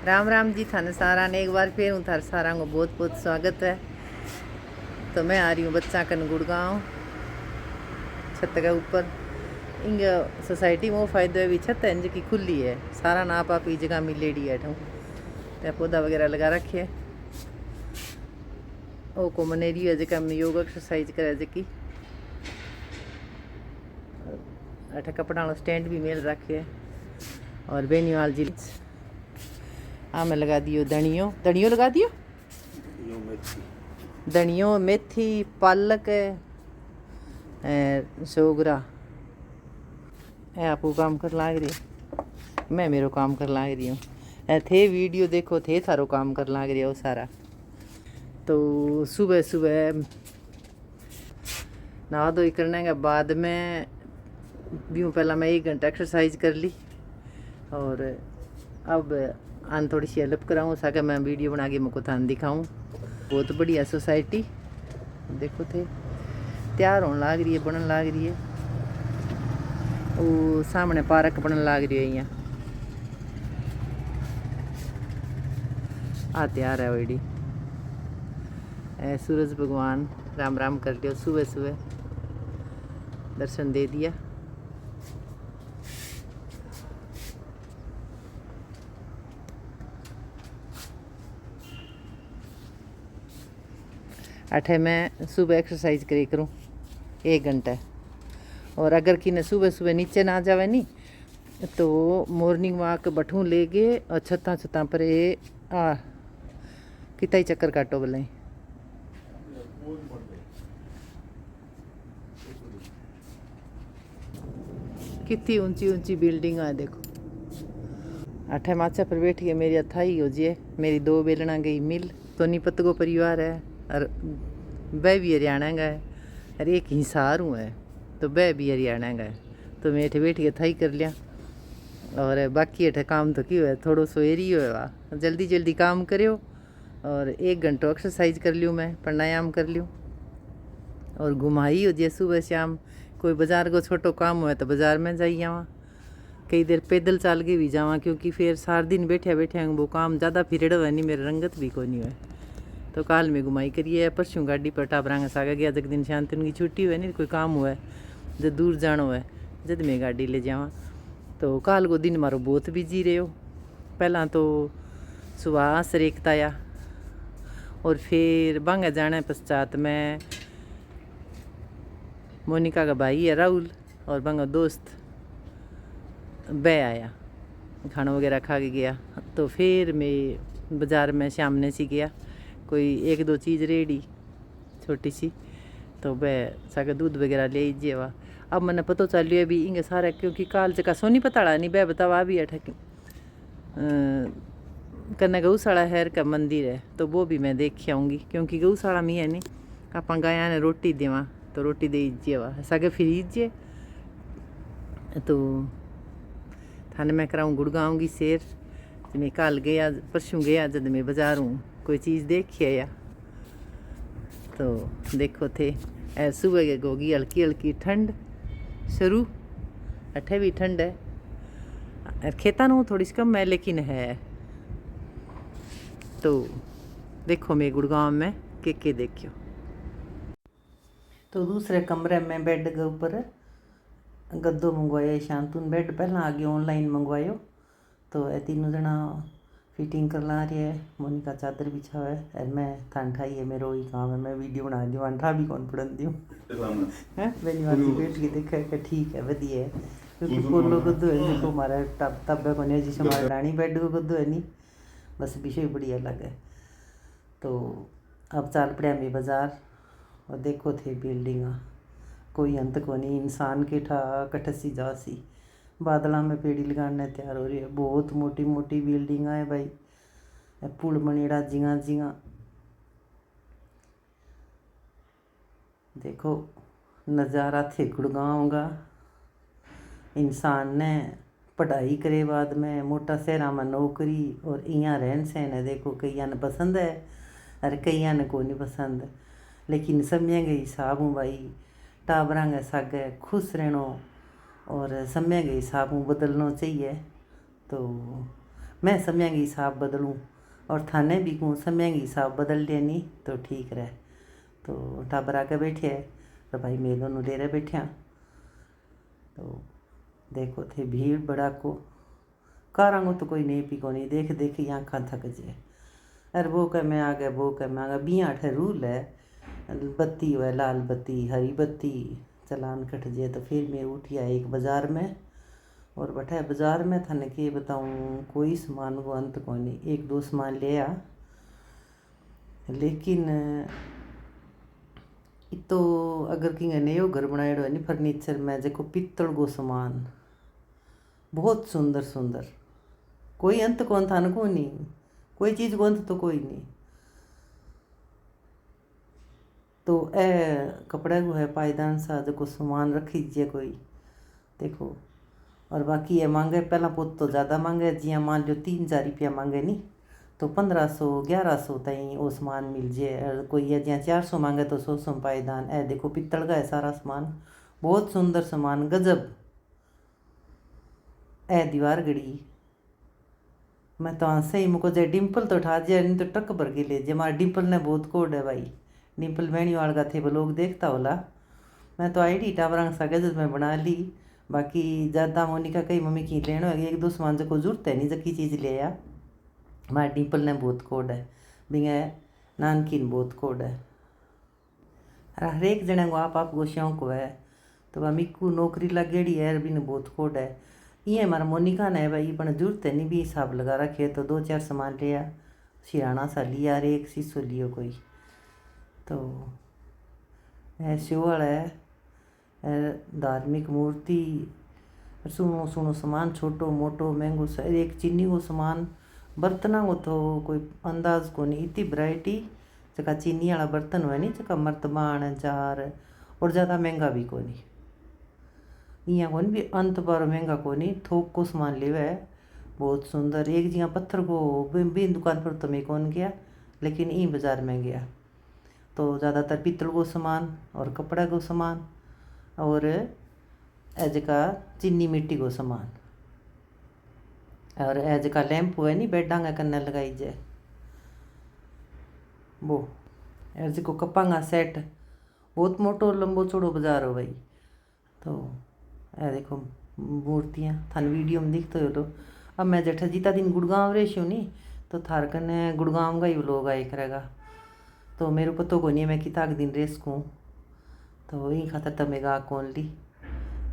राम राम जी थाने सारा ने एक बार फिर हूँ थार सारा को बहुत बहुत स्वागत है। तो मैं आ रही हूँ बच्चा कन गुड़गांव छत के ऊपर। इंग सोसाइटी में वो फायदो है भी छत है इनकी खुली है, सारा नाप आप ही जगह मिलेड़ी है। तो पौधा वगैरह लगा रखे है। वो कॉमन एरिया है जगह में योग एक्सरसाइज करे जकी। अठ कपड़ा वाला स्टैंड भी मिल रखे है। और बेनीवाल जी में लगा दियो धनियो धनियो लगा दियो, धनियो मेथी पालक सोगरा है। आपको काम कर लाग रही, मैं मेरो काम कर लाग रही हूँ। थे वीडियो देखो थे थारो काम कर लाग रही हो सारा। तो सुबह सुबह नहा धोई करने के बाद में भी पहला मैं 1 घंटा एक्सरसाइज कर ली। और अब आन थोड़ी सी हेल्प कराऊँ ताकि मैं वीडियो बना के मुझको थान दिखाऊँ। बहुत बढ़िया सोसाइटी देखो थे तैयार होने लाग रही है, बनन लाग रही है। वो सामने पार्क बनन लाग रही है। यहाँ आ तैयार है वही। सूरज भगवान राम राम कर लियो, सुबह सुबह दर्शन दे दिया। अठे मैं सुबह एक्सरसाइज करे करूँ 1 घंटा। और अगर कि न सुबह सुबह नीचे ना जावे नी तो मॉर्निंग वॉक बठू ले गए और छत्ता छत्ता पर कितना ही चक्कर काटो बोले। कितनी ऊंची ऊंची बिल्डिंग है देखो। अठे माचा पर बैठ के मेरी अथाई हो जाए। मेरी 2 बेलना गई मिल। तो निपत को परिवार है और वह भी हरियाणा का है और एक हिसार हूँ है तो वह भी हरियाणा का है। तो मैं अठे बैठ के अथाई कर लिया। और बाकी अठे काम तो क्यों है, थोड़ो सो एरियो है वहाँ जल्दी जल्दी काम करो। और 1 घंटो एक्सरसाइज कर लियूँ, मैं प्राणायाम कर लियूँ और घुमाई हो जाए सुबह शाम। कोई बाज़ार को छोटो काम हुआ तो बाज़ार में जाई आवा, कई देर पैदल चल के भी जावा क्योंकि फिर सारा दिन बैठे बैठे वो काम ज़्यादा फिर हुआ नहीं, मेरे रंगत भी कोई नहीं हुआ। तो काल में घुमाई करिए परसों गाड़ी पर टाबरा सागा गया जग दिन शांति उनकी छुट्टी हुई नहीं, कोई काम हुआ है जब दूर जाना हुआ जब मैं गाड़ी ले जावा। तो काल को दिन मारो बहुत बिजी रहे हो। पहला तो सुबह सरेकता आया और फिर बांगा जाने पश्चात में मोनिका का भाई है राहुल और बांगा दोस्त बह आया, खाना वगैरह खा के गया। तो फिर मैं बाज़ार में सामने से गया, कोई 1-2 चीज़ रेडी छोटी सी। तो वह सागा दूध वगैरह ले आइए वा। अब मैंने पता चल रही है भी इंगे सारा क्योंकि काल जगह सोनी पताड़ा नहीं बह बतावा भी अठ कन्ने गौशाला हैर का मंदिर है तो वो भी मैं देख आऊँगी क्योंकि गौशाला में है नहीं आप गाया ने रोटी देवा तो रोटी दे दीजिए वा सागे फिर दीजिए। तो थाने मैं कराऊँ गुड़गांव की सैर। मैं कल गया परसों गया जब मैं बाजार हूँ कोई चीज़ देखी आया। तो देखो थे सुबह के गोगी हल्की हल्की ठंड शुरू, अठे भी ठंड है खेता नू थोड़ी सी कम है लेकिन है। तो देखो मैं गुड़गांव में के देखियो। तो दूसरे कमरे में बेड के ऊपर गद्दो मंगवाया शांतुन बेड पहला आगे ऑनलाइन मंगवायो। तो ये 3 जना फिटिंग कर ला रही है। मोनिका चादर बिछा है और मैं थान ठाई है, मेरा वही काम है, मैं वीडियो बना दी ठा भी कौन पढ़न दी है बेनीवाल बैठ के देखा कि ठीक है वधिया है क्योंकि कोलो गद्दो है देखो हमारा तब को नहीं जिस हमारा डाणी बेड को गद्दो है नहीं बस विषय बढ़िया लगे। तो अब चाल पड़ा मैं बाज़ार और देखो थे बिल्डिंग कोई अंत को नहीं, इंसान के ठा कटसी जासी बादलों में पेड़ी लगाने तैयार हो रही है। बहुत मोटी मोटी बिल्डिंग है भाई, पुल बनेड़ा जिगा जिगा देखो नज़ारा थे गुड़गांव का। इंसान ने पढ़ाई करे बाद में मोटा शहर में नौकरी और यहाँ रहन सहन है देखो कई ने पसंद है और कई ने को नहीं पसंद, लेकिन समय के हिसाब हूँ भाई टाबरा के सागे खुश रहना और समय के हिसाब में बदलना चाहिए। तो मैं समय के हिसाब बदलूँ और थाने भी कहूँ समय के हिसाब बदल लेनी तो ठीक रहे। तो टाबर आके बैठे है तो भाई मैं दोनों डेरे बैठे। तो देखो थे भीड़ बड़ा को कारांगो तो कोई नहीं पी को नहीं देख देख आँखा थक जाए। अरे वो कह मैं आ गया, वो कह मैं आ गया। 20 रूल है, बत्ती हुआ लाल बत्ती हरी बत्ती चलान कट जाए। तो फिर मैं उठी आई एक बाज़ार में और बैठा बाज़ार में थाने के बताऊँ कोई सामान को अंत को नहीं। एक दो सामान लिया लेकिन तो अगर कि नयो घर बनाएड़ो है नी फर्नीचर में जो पित्तल को सामान बहुत सुंदर सुंदर कोई अंत कौन थान को नहीं, कोई चीज़ को अंत तो कोई नहीं। तो ए कपड़े को है पायदान सा जो सामान रखी दीजिए कोई देखो। और बाकी ये मांगे पहला पुत तो ज़्यादा मांगे, जिया मान लो 3,000 रुपया मांगे नी तो 1500 1100 तई वो सामान मिल जाए। और कोई है जिया 400 मांगे तो 100 पायदान। ए देखो पित्तल का है सारा सामान, बहुत सुंदर सामान गजब। ए दीवार गड़ी मैं तो से ही मुझको जे डिम्पल तो उठा दिया नहीं तो टक भर के ले जे। हमारे डिम्पल ने बहुत कोड है भाई, डिम्पल मैणी वाल का थे वो लोग देखता होला। मैं तो आई डी टावरंग सा गजब में बना ली। बाकी ज़्यादा मोनिका कही मम्मी की लेना है एक दो सामान जो जरूरत है नहीं जकी चीज़ ले आ। हमारे डिम्पल ने बहुत कोड है बिंगे नानकीन बहुत कोड है। हर एक जने को आप को शौक है। तो वह मिक्कू नौकरी लगेड़ी है बिन बहुत कोड है। ये हमारा मोनिका ने भाई पण जरूरत है नहीं भी हिसाब लगा रखे। तो 2-4 सामान लिया, सिराना सा लिया और एक शीशो लियो कोई। तो शिवाल है धार्मिक मूर्ति सुनो सुनो सामान छोटो मोटो महंगो सा एक चीनी को सामान बर्तना को तो कोई अंदाज को नहीं। इतनी वैरायटी जका चीनी वाला बर्तन हुआ नहीं जका मर्तबान जार और ज़्यादा महंगा भी को नहीं। यहाँ को भी अंत पर महंगा को नहीं, थोक को सामान लेवा है बहुत सुंदर। एक जिया पत्थर को भी दुकान पर तो मैं कौन गया लेकिन ई बाज़ार में गया तो ज़्यादातर पित्तल को सामान और कपड़ा को सामान और जका चीनी मिट्टी को सामान और जका लैंप हुआ नहीं बेडा का कन्ने लगाई जाए वो और जो कपांगा सेट बहुत मोटो लंबो चौड़ो बाजार हो भाई। तो ए देखो मूर्तियाँ थान वीडियो में दिखते हो। तो अब मैं जेठा जीता दिन गुड़गांव रेशू नहीं तो थार कने गुड़गांव का ही लोग आए करेगा। तो मेरे पतो को नहीं मैं किताक दिन रेस को तो यही खातर तब मैं गा कौन ली।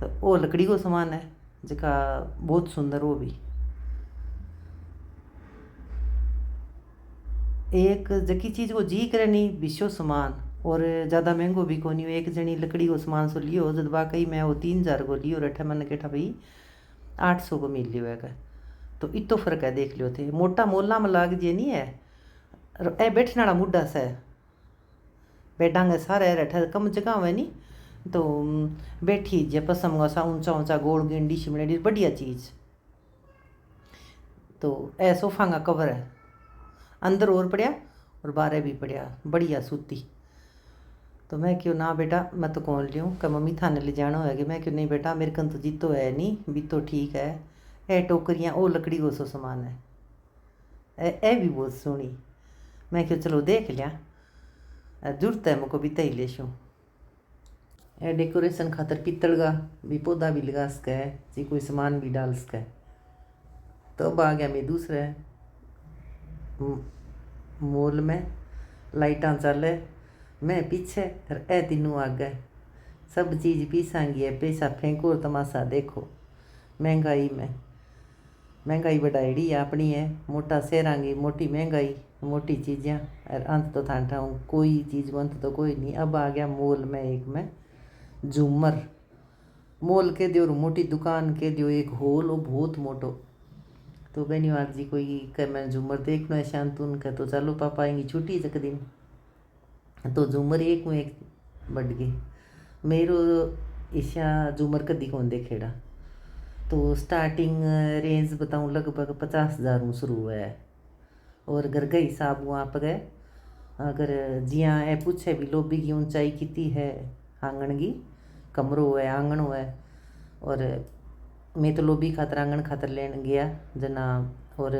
तो वो लकड़ी को सामान है जका बहुत सुंदर वो भी एक जकी चीज़ को जी करे नहीं विश्व सामान और ज़्यादा महंगो भी को नहीं। एक जनी लकड़ी को सामान सो लियो जब वाकई मैं वो 3,000 को लियो रठा मैंने केठा भाई 800 को मिल लियो है। तो इतो फर्क है देख लियो थे मोटा मोला में लाग जे नहीं है। ए बैठने वाला मुड्डा सा बैठांगे सारे रठा कम जगह हुआ नहीं तो बैठी जे पसंद सा ऊंचा ऊंचा गोल गेंडी शिमड़ी बढ़िया चीज़। तो ए सोफा का कवर है अंदर और पड़िया और बाहर भी पड़िया बढ़िया सूती। तो मैं क्यों ना बेटा मैं तो कौन लियूँ कि मम्मी थाने ले जाना होगा। मैं क्यों नहीं बेटा मेरे कन तो जीतो है नहीं भी तो ठीक है। ए टोकरियाँ ओ लकड़ी को सो सामान है ए भी बहुत सोहनी। मैं क्यों चलो देख लिया जरूरत है मुझको भी तई ले शूँ। ए डेकोरेशन खातर पित्तल का भी पौधा भी लगा सका है जी कोई सामान भी डाल सका है। तो अब आ गया मैं दूसरे मॉल में लाइटा चले मैं पीछे और ए तीनों आ गए सब चीज़ पीसांगी है पैसा फेंको और तमाशा देखो। महंगाई बढ़ाईड़ी अपनी है मोटा शहरांगी मोटी महंगाई मोटी चीज़ें और अंत तो था कोई चीज़ अंत तो कोई नहीं। अब आ गया मॉल में एक में झूमर मॉल के दियो मोटी दुकान के दियो एक हॉल हो बहुत मोटो। तो बेनीवाल जी कोई कह मैं झूमर देखना है शांतुन का तो चलो पापा आएंगी छुट्टी तक दिन। तो झूमर एक में एक बढ़ गई मेरो ईशा झूमर कदी कौन देखेड़ा। तो स्टार्टिंग रेंज बताऊँ लगभग 50,000 शुरू हुआ है और घर का हिसाब वहाँ पर गए अगर जिया ए पूछे भी लोबी की ऊंचाई कितनी है आंगन की कमरो है आंगन है। और मैं तो लोबी खातर आंगन खातर लेन गया जना और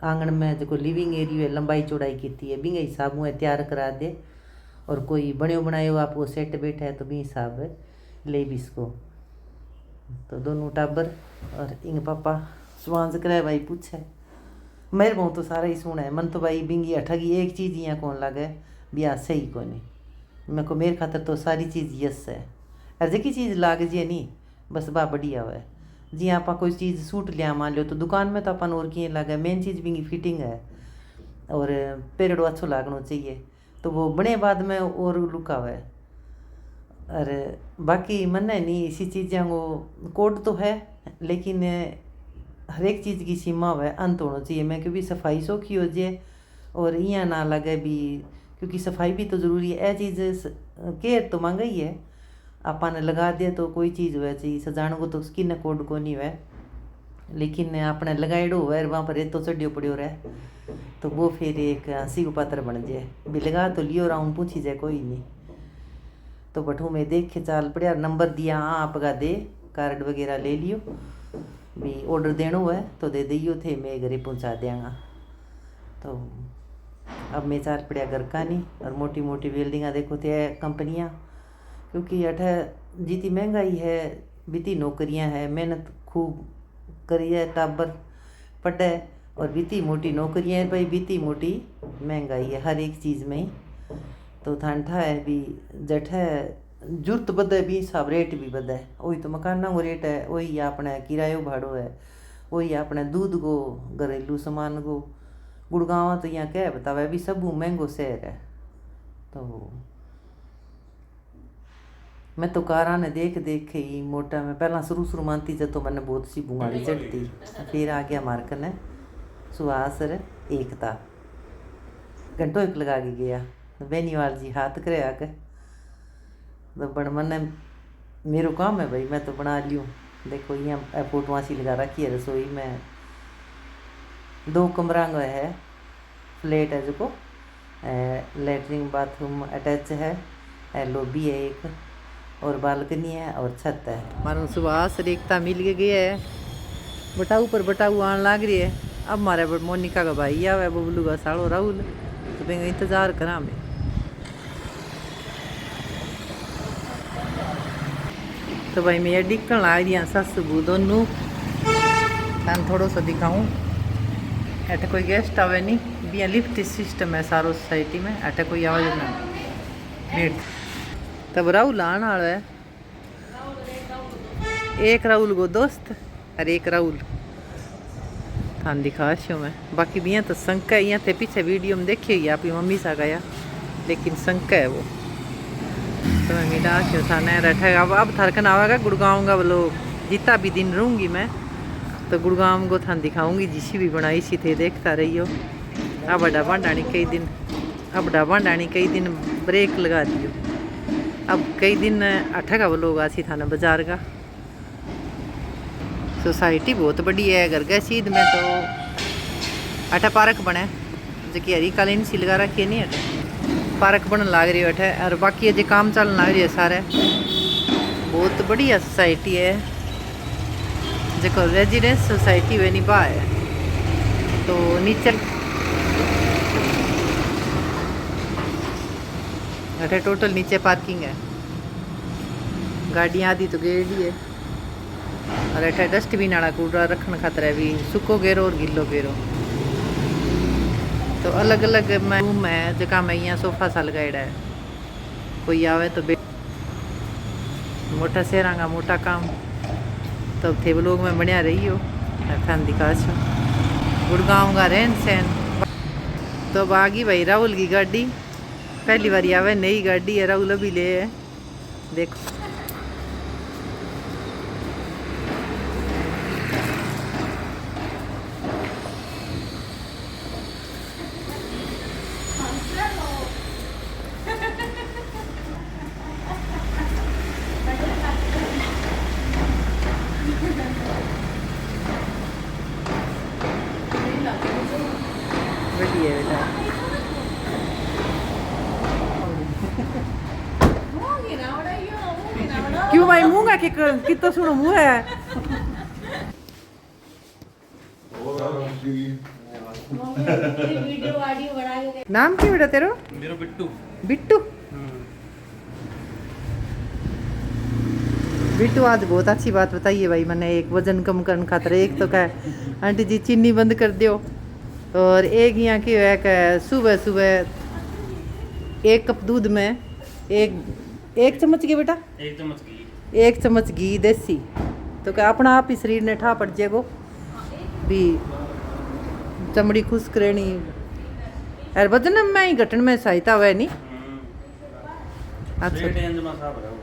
आंगन में जो लिविंग एरिया है लंबाई चौड़ाई की है बिंगे हिसाब में तैयार करा दे। और कोई बने बनाए आपको सेट बैठा है तो भी हिसाब ले भी इसको। तो दोनों टाबर और इंग पापा सुहान से करे भाई पूछे मेरे बहु तो सारा ही सुना है मन तो भाई बिंगी अठगी एक चीज़ यहाँ कौन लगे ब्याह सही को नहीं मेरे को मेरे खातर तो सारी चीज़ यस है। और जी चीज़ लाग जी नहीं बस बा बढ़िया है। जी आप कोई चीज़ सूट लिया मान लो तो दुकान में तो अपन और किए लगे मेन चीज़ बिंगी फिटिंग है और पेरेडो अच्छो लागना चाहिए तो वो बने बाद में और लुका हुआ है। और बाकी मन नहीं इसी चीज़ें को कोड तो है लेकिन हर एक चीज़ की सीमा है अंत होना चाहिए। मैं क्योंकि सफाई सौखी हो जाए और यहाँ ना लगे भी क्योंकि सफाई भी तो ज़रूरी है। चीज़ केयर तो मांगा ही है अपन ने लगा दिया तो कोई चीज़ हुआ चाहिए सजाने को तो स्किन कोड को नहीं हुआ लेकिन आपने लगाएडो हुआ वहाँ पर रेतो चढ़ियो पड़ियो रहे तो वो फिर एक हंसी को पात्र बन जाए भी लगा तो लियो राउंड पूछी जाए कोई नहीं। तो बठू में देख के चाल पड़िया नंबर दिया हाँ आपका दे कार्ड वगैरह ले लियो भी ऑर्डर देना है तो दे दियो थे मैं घरे पहुंचा देंगा। तो अब मैं चाल पड़िया घर का नहीं और मोटी मोटी बिल्डिंगा देखो थे कंपनियाँ क्योंकि अठे जीती महंगाई है बीती नौकरियां है मेहनत खूब करी है टाबर पढ़े और बीती मोटी नौकरियां है भाई बीती मोटी महंगाई है हर एक चीज़ में ही। तो ठंडा है भी जठ है जरूरत बदे भी सब रेट भी बदे वही तो मकाना को रेट है वही अपने किरायो भाड़ो है वही अपने दूध को घरेलू सामान को गुड़गांव तो यहाँ क्या बतावे भी सब महंगो शहर है। तो मैं तो कारा ने देख देख के ही मोटा में पहला शुरू मानती जब तो मैंने बहुत सी बुंगाड़ी चढ़ती फिर आ गया मार्कन है सुहास एकता घंटों एक लगा के गया बेनीवाल जी हाथ करे आके तो बन मन मेरो काम है भाई मैं तो बना लियूँ। देखो यहाँ फोटो सी लगा रखी है रसोई में 2 कमरा है फ्लैट है जो लेटरिन बाथरूम अटैच है लॉबी है एक और बालकनी है और छत है। मानो सुहास एकता मिल के गया है बटाऊ पर बटाऊ आने लग रही है। अब हमारे मोनिका का भाई आवे बबलू का साड़ो राहुल तो मैं इंतजार करा मैं। तो भाई मैं ये डिकन ला रही हूँ सस बू दोनों थान थोड़ा सा दिखाऊँ। अटे कोई गेस्ट आवे नहीं भी लिफ्ट सिस्टम है सारो सोसाइटी में अटे कोई आवाज ना लेट तब राहुल आने वाला है एक राहुल को दोस्त और एक राहुल थान दिखा शो मैं बाकी भी यहाँ तो शंका है यहाँ थे पीछे वीडियो में देखी हुई आपकी मम्मी सा गया लेकिन शंका है वो तो मैं मिला शो था नया रखा अब थरकन आवेगा गुड़गांव का बोलो जितना भी दिन रहूँगी मैं तो गुड़गांव को थान दिखाऊंगी जिसी भी बनाई सी थे देखता रहियो। अब डबा डाणी कई दिन ब्रेक लगा दियो अब कई दिन अठा का लोग आसी थाना बाजार का। सोसाइटी बहुत बड़ी है घर गए सीध में तो अठा पार्क बने जो कि हरी कालीन सी लगा रखी है नहीं अठे पार्क बन लग रही है अठे और बाकी अजय काम चलन लग रही है सारे बहुत बढ़िया सोसाइटी है जो रेजिडेंस सोसाइटी वे निभा है। तो नीचे अठे टोटल नीचे पार्किंग है गाड़ियाँ आदि तो गेड़ी है और अठे डस्टबिन वाला कूड़ा रखने खातर है भी सुको घेरो और गिल्लो घेरो। तो अलग अलग रूम है जगह में यहाँ सोफा सा लगाएड़ा है कोई आवे तो मोटा शहर का मोटा काम तो थे वो लोग में बढ़िया रही हो खान दिखा छो गुड़गांव का रहन सहन। तो अब आ गई भाई राहुल की गाड़ी पहली बार आवे नई गाड़ी है राहुल अभी ले है देखो। बढ़िया बेटा क्यों भाई मुँह का कितना सुनो मुँह है वीडियो ऑडियो बना के नाम क्या बेटा तेरा? मेरा बिट्टू। बिट्टू। बिट्टू आज बहुत अच्छी बात बताइए भाई मैंने, एक वजन कम करने खातर। एक तो क्या है आंटी जी चीनी बंद कर दियो, और एक यहाँ की है क्या सुबह सुबह 1 कप दूध में एक चम्मच की बेटा, 1 चम्मच घी। 1 चम्मच घी देसी, तो क्या अपना आप ही शरीर ने ठा पड़ जाएगो भी, चमड़ी खुश्क रहनी और वजन में ही घटन में सहायता हुआ नहीं। पेट अंजना साफ रहो।